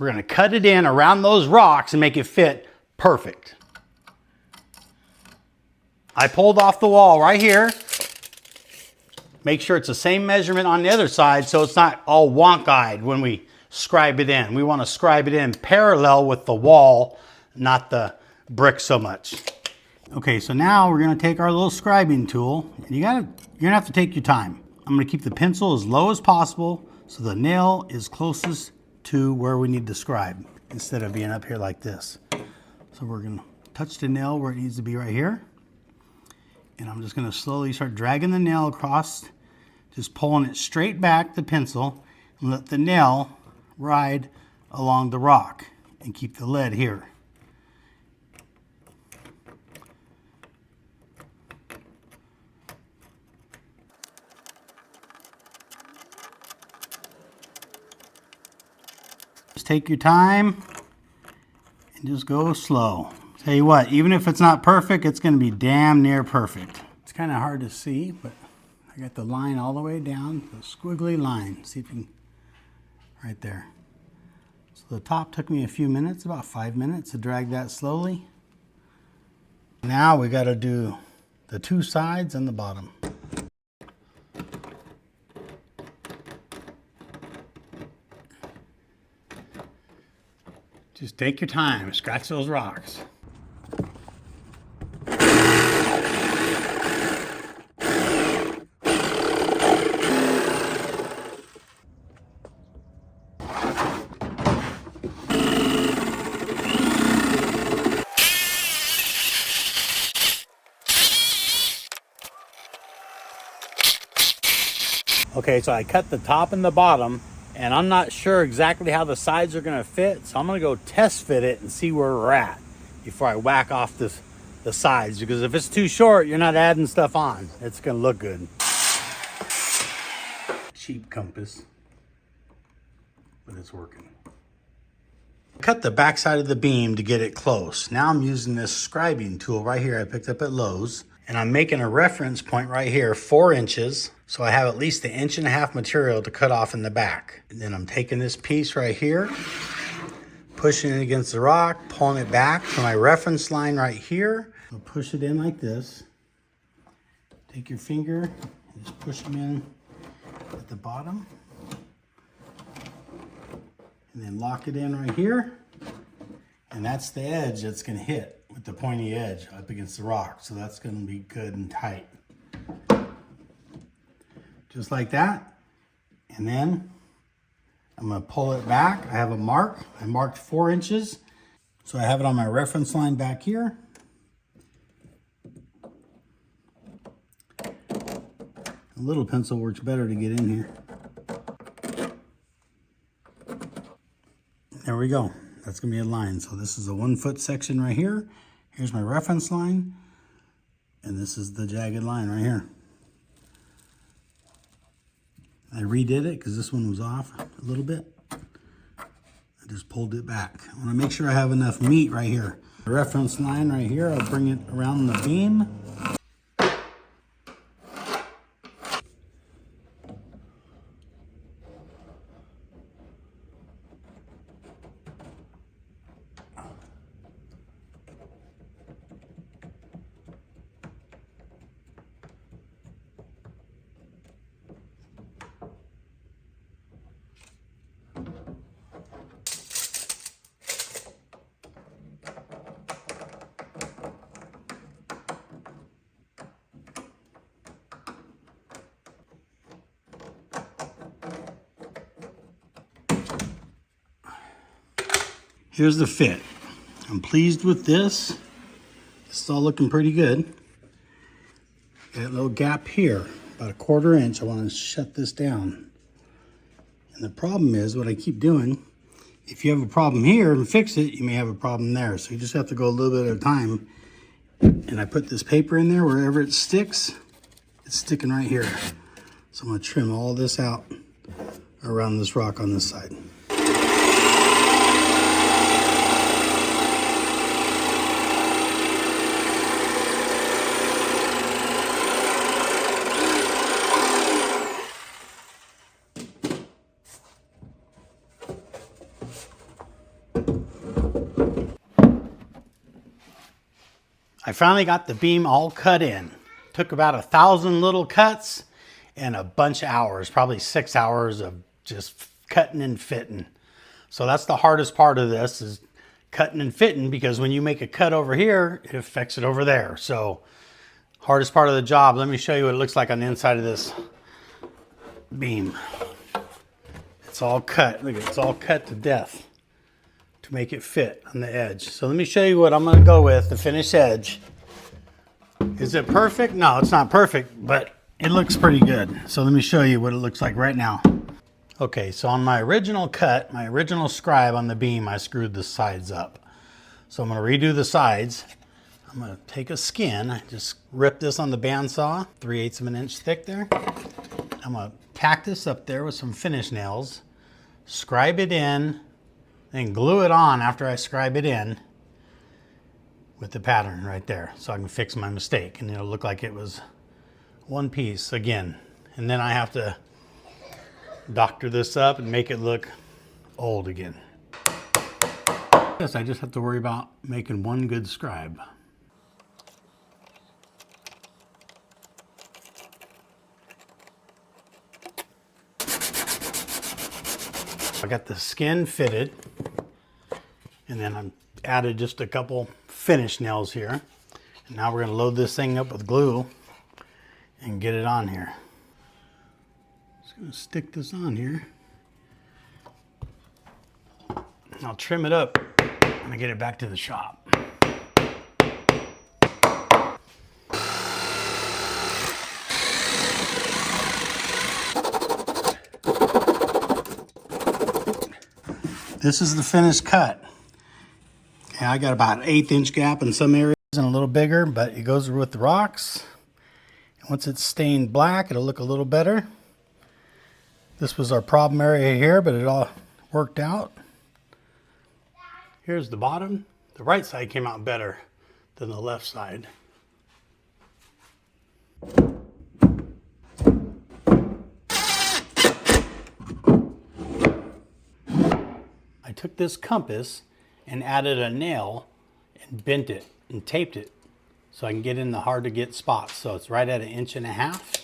we're gonna cut it in around those rocks and make it fit perfect. I pulled off the wall right here. Make sure it's the same measurement on the other side so it's not all wonk-eyed when we scribe it in. We want to scribe it in parallel with the wall, not the brick so much. Okay, so now we're going to take our little scribing tool, and you're going to have to take your time. I'm going to keep the pencil as low as possible so the nail is closest to where we need to scribe instead of being up here like this. So we're going to touch the nail where it needs to be right here. And I'm just going to slowly start dragging the nail across, just pulling it straight back, the pencil, and let the nail ride along the rock and keep the lead here. Just take your time and just go slow. Tell you what, even if it's not perfect, it's going to be damn near perfect. It's kind of hard to see, but I got the line all the way down, the squiggly line. See if you can, right there. So the top took me a few minutes, about 5 minutes to drag that slowly. Now we got to do the two sides and the bottom. Just take your time, scratch those rocks. Okay, so I cut the top and the bottom, and I'm not sure exactly how the sides are gonna fit, so I'm gonna go test fit it and see where we're at before I whack off the sides, because if it's too short, you're not adding stuff on. It's gonna look good. Cheap compass, but it's working. Cut the back side of the beam to get it close. Now I'm using this scribing tool right here I picked up at Lowe's, and I'm making a reference point right here, 4 inches. So I have at least 1.5 inches material to cut off in the back. And then I'm taking this piece right here, pushing it against the rock, pulling it back to my reference line right here. I'll push it in like this. Take your finger and just push them in at the bottom. And then lock it in right here. And that's the edge that's gonna hit with the pointy edge up against the rock. So that's gonna be good and tight. Just like that. And then I'm gonna pull it back. I have a mark. I marked 4 inches. So I have it on my reference line back here. A little pencil works better to get in here. There we go. That's gonna be a line. So this is a 1 foot section right here. Here's my reference line. And this is the jagged line right here. I redid it because this one was off a little bit. I just pulled it back. I want to make sure I have enough meat right here. The reference line right here, I'll bring it around the beam. Here's the fit. I'm pleased with this. It's all looking pretty good. Got a little gap here, about 1/4 inch. I want to shut this down. And the problem is what I keep doing. If you have a problem here and fix it, you may have a problem there. So you just have to go a little bit at a time. And I put this paper in there wherever it sticks. It's sticking right here. So I'm going to trim all this out around this rock on this side. I finally got the beam all cut in. Took about 1,000 little cuts and a bunch of hours, probably 6 hours of just cutting and fitting. So that's the hardest part of this, is cutting and fitting, because when you make a cut over here, it affects it over there. So hardest part of the job. Let me show you what it looks like on the inside of this beam. It's all cut. Look, it's all cut to death to make it fit on the edge. So let me show you what I'm going to go with, the finished edge. Is it perfect? No, it's not perfect, but it looks pretty good. So let me show you what it looks like right now. Okay, so on my original cut, my original scribe on the beam, I screwed the sides up. So I'm going to redo the sides. I'm going to take a skin, I just rip this on the bandsaw, 3/8 of an inch thick there. I'm going to tack this up there with some finish nails, scribe it in, then glue it on after I scribe it in with the pattern right there, so I can fix my mistake and it'll look like it was one piece again. And then I have to doctor this up and make it look old again. Yes, I just have to worry about making one good scribe. I got the skin fitted, and then I've added just a couple finish nails here. And now we're going to load this thing up with glue and get it on here. Just going to stick this on here. I'll trim it up when I get it back to the shop. This is the finished cut. Okay, I got about an 1/8 inch gap in some areas and a little bigger, but it goes with the rocks. And once it's stained black, it'll look a little better. This was our problem area here, but it all worked out. Here's the bottom. The right side came out better than the left side. I took this compass and added a nail and bent it and taped it so I can get in the hard to get spots. So it's right at 1.5 inches.